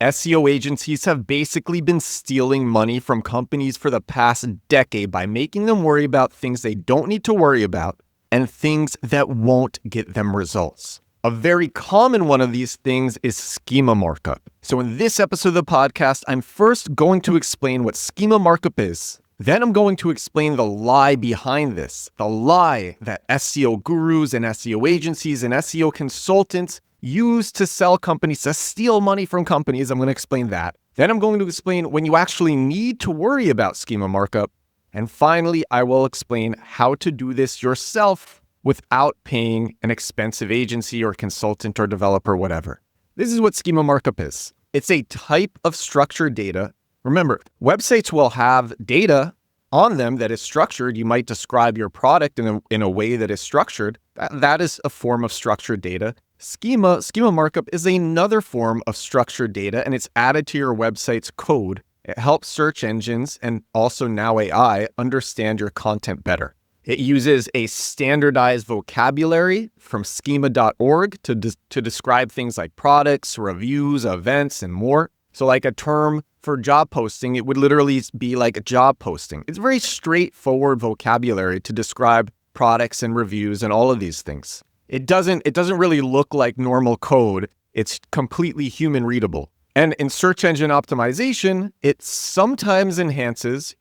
SEO agencies have basically been stealing money from companies for the past decade by making them worry about things they don't need to worry about and things that won't get them results. A very common one of these things is schema markup. So in this episode of the podcast, I'm first going to explain what schema markup is. Then I'm going to explain the lie behind this, the lie that SEO gurus and SEO agencies and SEO consultants use to sell companies, to steal money from companies. I'm going to explain that. Then I'm going to explain when you actually need to worry about schema markup. And finally, I will explain how to do this yourself without paying an expensive agency or consultant or developer, whatever. This is what schema markup is. It's a type of structured data. Remember, websites will have data on them that is structured. You might describe your product in a way that is structured. That is a form of structured data. Schema markup is another form of structured data, and it's added to your website's code. It helps search engines and also now AI understand your content better. It uses a standardized vocabulary from schema.org to describe things like products, reviews, events, and more. So like a term for job posting, it would literally be like a job posting. It's very straightforward vocabulary to describe products and reviews and all of these things. It doesn't really look like normal code. It's completely human readable. And in search engine optimization, it sometimes enhances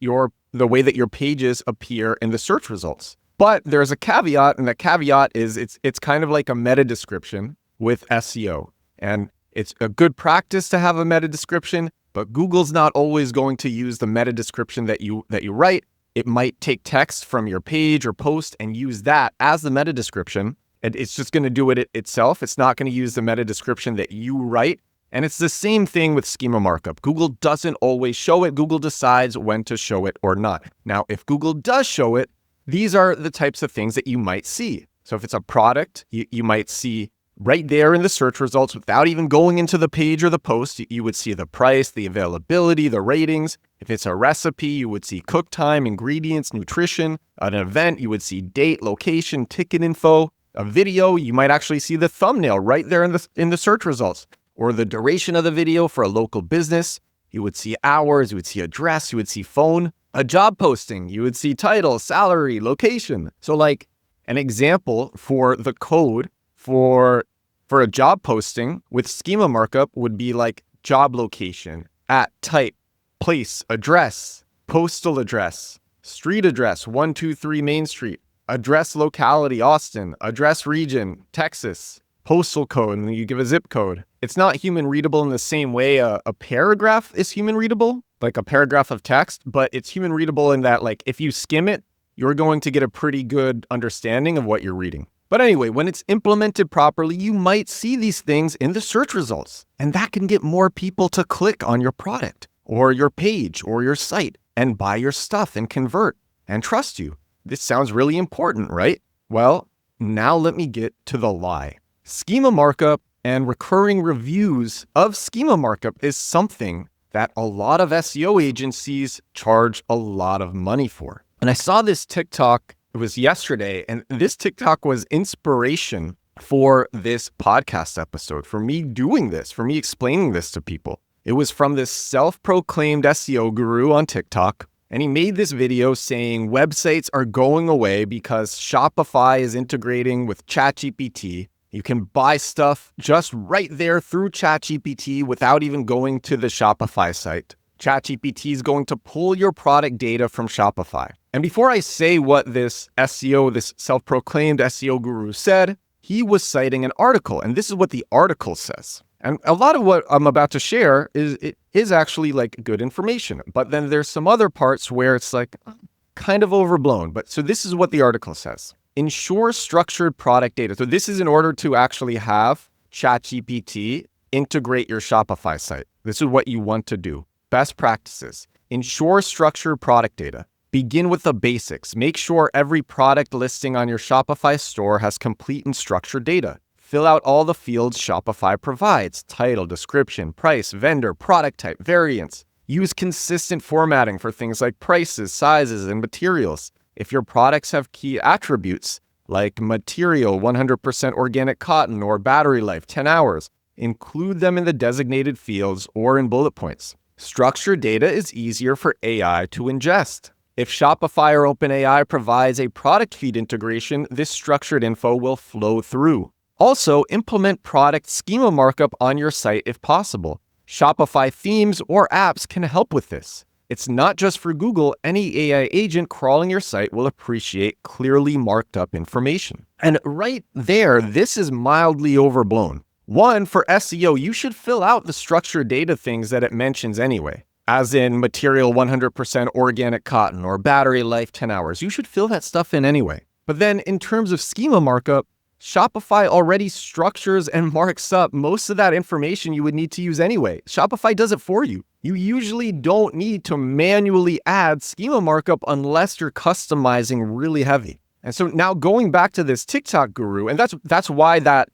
the way that your pages appear in the search results. But there's a caveat, and the caveat is it's kind of like a meta description with SEO. And it's a good practice to have a meta description, but Google's not always going to use the meta description that you write. It might take text from your page or post and use that as the meta description. And it's just going to do it itself. It's not going to use the meta description that you write. And it's the same thing with schema markup. Google doesn't always show it. Google decides when to show it or not. Now, if Google does show it, these are the types of things that you might see. So if it's a product, you might see right there in the search results without even going into the page or the post, you would see the price, the availability, the ratings. If it's a recipe, you would see cook time, ingredients, nutrition. An event, you would see date, location, ticket info. A video, you might actually see the thumbnail right there in the search results, or the duration of the video for a local business. You would see hours, you would see address, you would see phone. A job posting, you would see title, salary, location. So like an example for the code for a job posting with schema markup would be like job location, at type, place, address, postal address, street address, 123 Main Street. Address locality, Austin. Address region, Texas. Postal code, and you give a zip code. It's not human readable in the same way a paragraph is human readable, like a paragraph of text, but it's human readable in that, like, if you skim it, you're going to get a pretty good understanding of what you're reading. But anyway, when it's implemented properly, you might see these things in the search results, and that can get more people to click on your product or your page or your site and buy your stuff and convert and trust you. This sounds really important, right? Well, now let me get to the lie. Schema markup and recurring reviews of schema markup is something that a lot of SEO agencies charge a lot of money for. And I saw this TikTok, it was yesterday, and this TikTok was inspiration for this podcast episode, for me doing this, for me explaining this to people. It was from this self-proclaimed SEO guru on TikTok. And he made this video saying websites are going away because Shopify is integrating with ChatGPT. You can buy stuff just right there through ChatGPT without even going to the Shopify site. ChatGPT is going to pull your product data from Shopify. And before I say what this SEO, this self-proclaimed SEO guru said, he was citing an article. And this is what the article says. And a lot of what I'm about to share is actually like good information. But then there's some other parts where it's like kind of overblown. But so this is what the article says. Ensure structured product data. So this is in order to actually have ChatGPT integrate your Shopify site. This is what you want to do. Best practices. Ensure structured product data. Begin with the basics. Make sure every product listing on your Shopify store has complete and structured data. Fill out all the fields Shopify provides: title, description, price, vendor, product type, variants. Use consistent formatting for things like prices, sizes, and materials. If your products have key attributes like material, 100% organic cotton, or battery life, 10 hours, include them in the designated fields or in bullet points. Structured data is easier for AI to ingest. If Shopify or OpenAI provides a product feed integration, this structured info will flow through. Also, implement product schema markup on your site if possible. Shopify themes or apps can help with this. It's not just for Google. Any AI agent crawling your site will appreciate clearly marked up information. And right there, this is mildly overblown. One, for SEO, you should fill out the structured data things that it mentions anyway, as in material 100% organic cotton or battery life 10 hours. You should fill that stuff in anyway. But then in terms of schema markup, Shopify already structures and marks up most of that information you would need to use anyway. Shopify does it for you. You usually don't need to manually add schema markup unless you're customizing really heavy. And so now going back to this TikTok guru, and that's why that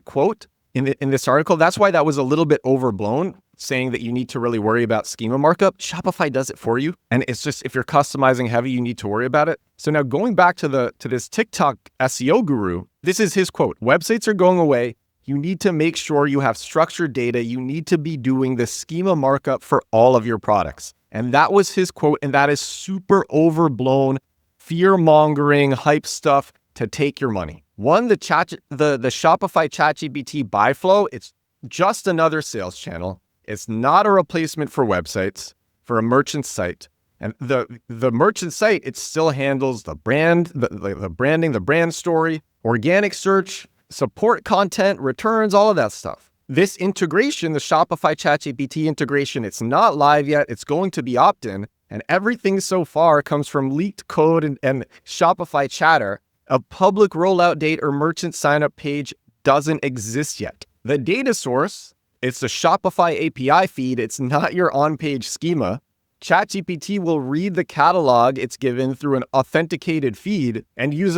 quote in this article, that's why that was a little bit overblown, saying that you need to really worry about schema markup. Shopify does it for you. And it's just, if you're customizing heavy, you need to worry about it. So now going back to this TikTok SEO guru, this is his quote: "Websites are going away. You need to make sure you have structured data. You need to be doing the schema markup for all of your products." And that was his quote. And that is super overblown, fear-mongering hype stuff to take your money. One, the Shopify ChatGPT buy flow, it's just another sales channel. It's not a replacement for websites, for a merchant site. And the merchant site, it still handles the brand, the branding, the brand story, organic search, support content, returns, all of that stuff. This integration, the Shopify ChatGPT integration, it's not live yet. It's going to be opt-in. And everything so far comes from leaked code and Shopify chatter. A public rollout date or merchant sign-up page doesn't exist yet. The data source, it's the Shopify API feed. It's not your on-page schema. ChatGPT will read the catalog it's given through an authenticated feed and use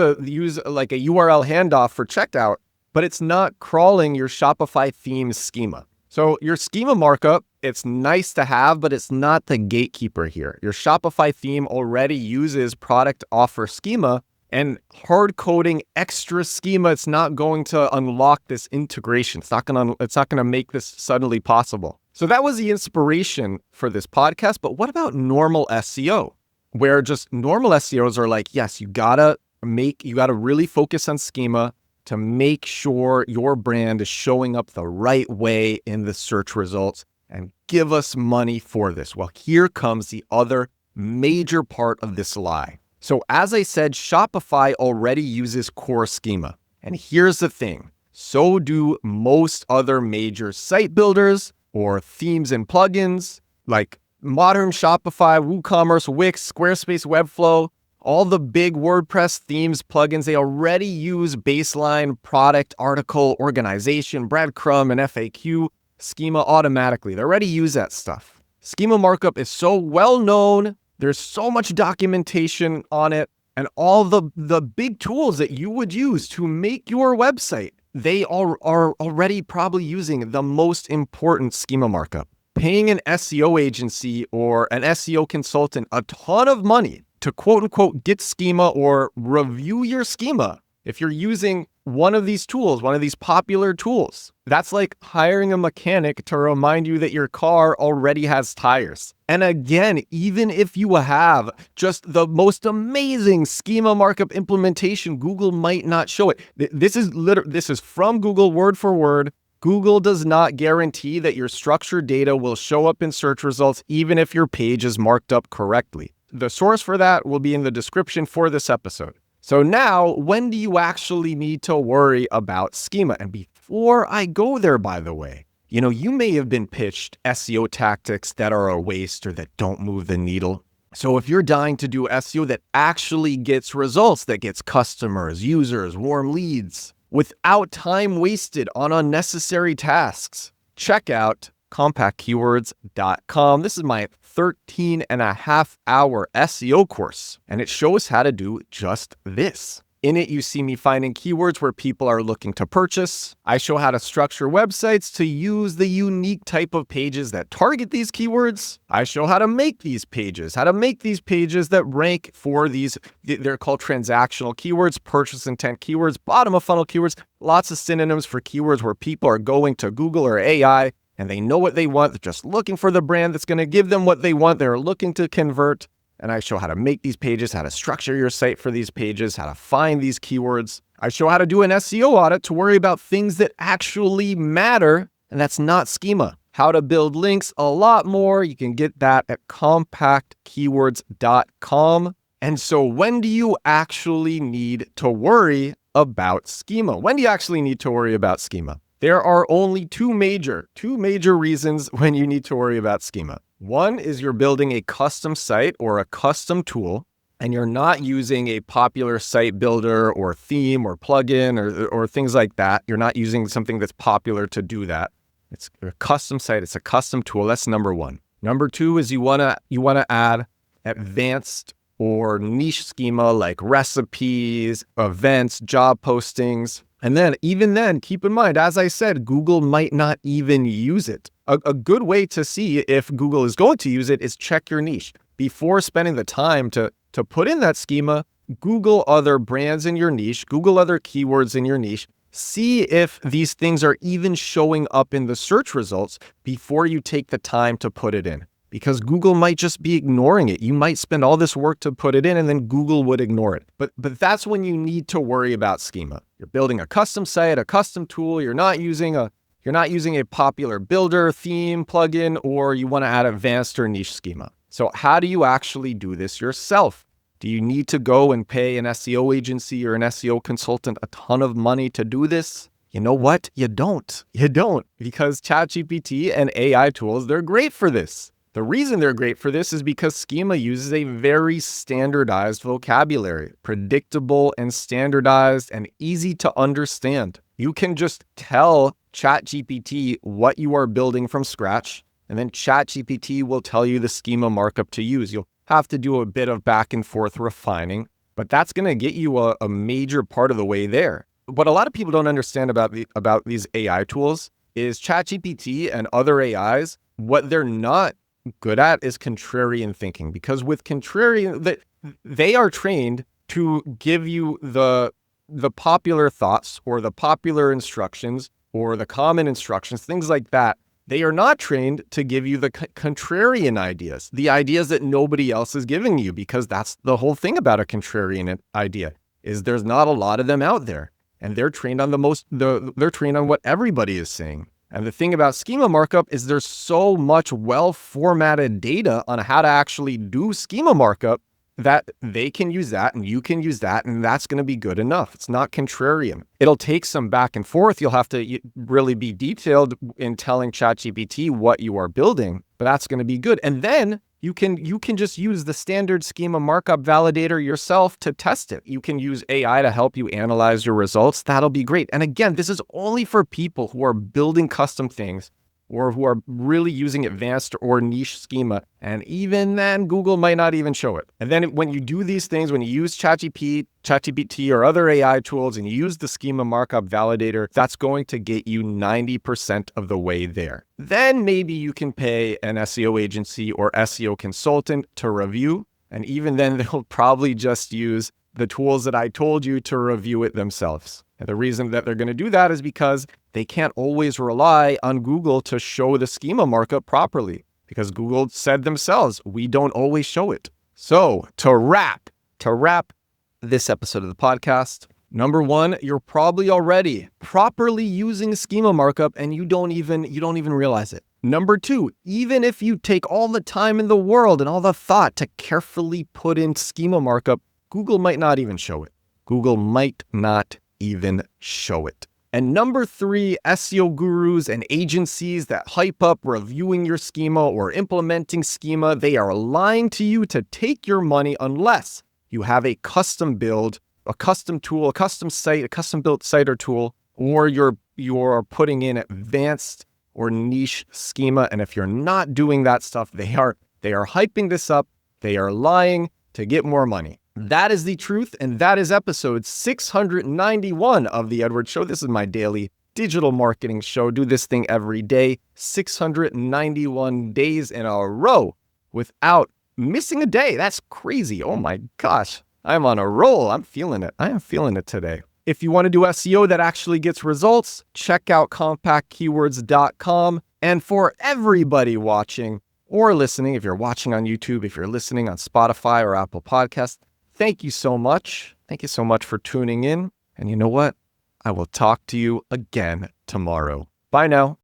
like a URL handoff for checkout, but it's not crawling your Shopify theme schema. So your schema markup, it's nice to have, but it's not the gatekeeper here. Your Shopify theme already uses product offer schema, and hard coding extra schema, it's not going to unlock this integration. It's not going to make this suddenly possible. So that was the inspiration for this podcast. But what about normal SEO? Where just normal SEOs are like, yes, you gotta really focus on schema to make sure your brand is showing up the right way in the search results, and give us money for this. Well, here comes the other major part of this lie. So as I said, Shopify already uses core schema. And here's the thing. So do most other major site builders or themes and plugins like Modern Shopify, WooCommerce, Wix, Squarespace, Webflow. All the big WordPress themes, plugins, they already use baseline product, article, organization, breadcrumb, and FAQ schema automatically. They already use that stuff. Schema markup is so well known. There's so much documentation on it, and all the big tools that you would use to make your website, they are already probably using the most important schema markup. Paying an SEO agency or an SEO consultant a ton of money to quote unquote get schema or review your schema, if you're using one of these tools, one of these popular tools, that's like hiring a mechanic to remind you that your car already has tires. And again, even if you have just the most amazing schema markup implementation, Google might not show it. This is from Google word for word. Google does not guarantee that your structured data will show up in search results, even if your page is marked up correctly. The source for that will be in the description for this episode. So now, when do you actually need to worry about schema? And before I go there, by the way, you may have been pitched SEO tactics that are a waste or that don't move the needle. So if you're dying to do SEO that actually gets results, that gets customers, users, warm leads, without time wasted on unnecessary tasks, check out compactkeywords.com. This is my 13.5-hour SEO course, and it shows how to do just this. In it, you see me finding keywords where people are looking to purchase. I show how to structure websites to use the unique type of pages that target these keywords. I show how to make these pages, that rank for these, they're called transactional keywords, purchase intent keywords, bottom of funnel keywords, lots of synonyms for keywords where people are going to Google or AI and they know what they want. They're just looking for the brand that's going to give them what they want. They're looking to convert. And I show how to make these pages, how to structure your site for these pages, how to find these keywords. I show how to do an SEO audit to worry about things that actually matter, and that's not schema. How to build links, a lot more. You can get that at compactkeywords.com. And so when do you actually need to worry about schema? When do you actually need to worry about schema? There are only two major reasons when you need to worry about schema. One is you're building a custom site or a custom tool, and you're not using a popular site builder or theme or plugin or things like that. You're not using something that's popular to do that. It's a custom site. It's a custom tool. That's number one. Number two is you wanna add advanced or niche schema like recipes, events, job postings. And then, even then, keep in mind, as I said, Google might not even use it. A good way to see if Google is going to use it is check your niche. Before spending the time to put in that schema, Google other brands in your niche, Google other keywords in your niche, see if these things are even showing up in the search results before you take the time to put it in. Because Google might just be ignoring it. You might spend all this work to put it in and then Google would ignore it. But that's when you need to worry about schema. You're building a custom site, a custom tool. You're not using a popular builder, theme, plugin, or you want to add advanced or niche schema. So how do you actually do this yourself? Do you need to go and pay an SEO agency or an SEO consultant a ton of money to do this? You know what? You don't. Because ChatGPT and AI tools, they're great for this. The reason they're great for this is because schema uses a very standardized vocabulary, predictable and standardized and easy to understand. You can just tell ChatGPT what you are building from scratch, and then ChatGPT will tell you the schema markup to use. You'll have to do a bit of back and forth refining, but that's going to get you a major part of the way there. What a lot of people don't understand about these AI tools is ChatGPT and other AIs, what they're not good at is contrarian thinking, because with contrarian, they are trained to give you the popular thoughts or the popular instructions or the common instructions, things like that. They are not trained to give you the contrarian ideas, the ideas that nobody else is giving you, because that's the whole thing about a contrarian idea is there's not a lot of them out there, and they're trained on they're trained on what everybody is saying. And the thing about schema markup is there's so much well-formatted data on how to actually do schema markup that they can use that and you can use that, and that's going to be good enough. It's not contrarian. It'll take some back and forth. You'll have to really be detailed in telling ChatGPT what you are building, but that's going to be good. And then you can just use the standard schema markup validator yourself to test it. You can use AI to help you analyze your results. That'll be great. And again, this is only for people who are building custom things or who are really using advanced or niche schema. And even then, Google might not even show it. And then when you do these things, when you use ChatGPT or other AI tools and you use the schema markup validator, that's going to get you 90% of the way there. Then maybe you can pay an SEO agency or SEO consultant to review. And even then, they'll probably just use the tools that I told you to review it themselves. And the reason that they're going to do that is because they can't always rely on Google to show the schema markup properly, because Google said themselves, we don't always show it. So to wrap this episode of the podcast, number one, you're probably already properly using schema markup and you don't even realize it. Number two, even if you take all the time in the world and all the thought to carefully put in schema markup, Google might not even show it. Google might not even show it. And number three, SEO gurus and agencies that hype up reviewing your schema or implementing schema, they are lying to you to take your money unless you have a custom build, a custom tool, a custom site, a custom built site or tool, or you're putting in advanced or niche schema. And if you're not doing that stuff, they are hyping this up. They are lying to get more money. That is the truth, and that is episode 691 of The Edward Show. This is my daily digital marketing show. Do this thing every day, 691 days in a row without missing a day. That's crazy. Oh my gosh. I'm on a roll. I'm feeling it. I am feeling it today. If you want to do SEO that actually gets results, check out compactkeywords.com. And for everybody watching or listening, if you're watching on YouTube, if you're listening on Spotify or Apple Podcasts, thank you so much. Thank you so much for tuning in. And you know what? I will talk to you again tomorrow. Bye now.